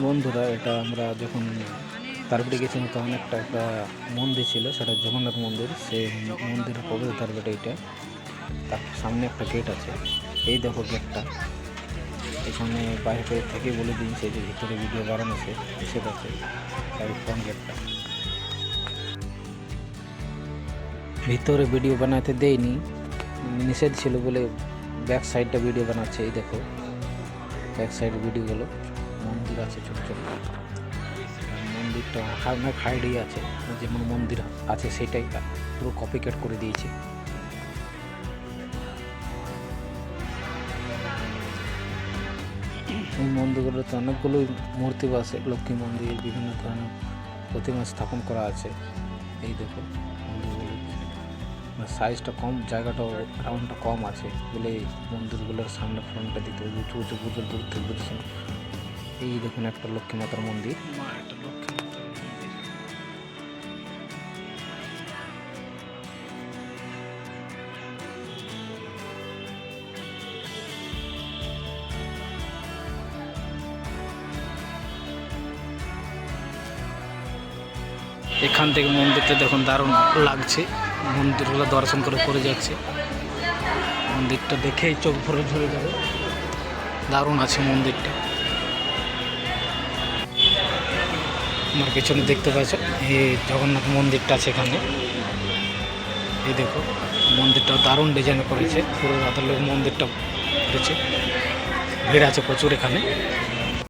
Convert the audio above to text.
বন্ধুরা, এটা আমরা যখন তারপরে গেছিলাম তখন একটা মন্দির ছিল, সেটা জগন্নাথ মন্দির। সেই মন্দিরের প্রবেশদ্বার বেটে এটা, তার সামনে একটা গেট আছে। এই দেখো গেটটা, এখানে বাইরে থেকে বলে দিয়েছে যে ভিতরে ভিডিও বানানো নিষেধ আছে। তাই ফ্রন্ট গেটটা, ভিতরে ভিডিও বানাতে দেয়নি, নিষেধ ছিল বলে ব্যাক সাইডটা ভিডিও বানাচ্ছে। এই দেখো ব্যাক সাইড ভিডিওগুলো, মন্দির আছে ছোট ছোট। মন্দিরটা অনেক হাইডই আছে, যেমন মন্দির আছে সেটাই পুরো কপি ক্যাট করে দিয়েছে। এই মন্দিরগুলোতে অনেকগুলো মূর্তি আছে, লক্ষ্মী মন্দির, বিভিন্ন ধরনের প্রতিমা স্থাপন করা আছে। এই দেখো মন্দিরগুলো সাইজটা কম, জায়গাটাও রাউন্ডটা কম আছে বলে এই মন্দিরগুলোর সামনে ফ্রন্টটা দিতে উঁচু উঁচু বুঝল দূর থেকে বুঝেছেন। এই দেখুন একটা লক্ষ্মী মাতার মন্দির। এখান থেকে মন্দিরটা দেখুন দারুণ লাগছে, মন্দিরগুলো দর্শন করে যাচ্ছে। মন্দিরটা দেখেই চোখ ভরে ঝরে যাবে, দারুণ আছে মন্দিরটা। আমার পেছনে দেখতে পাচ্ছ এই জগন্নাথ মন্দিরটা আছে এখানে। এই দেখো মন্দিরটা দারুণ ডিজাইন করেছে, পুরো রাতের লোক মন্দিরটা করেছে। ভিড় আছে প্রচুর এখানে।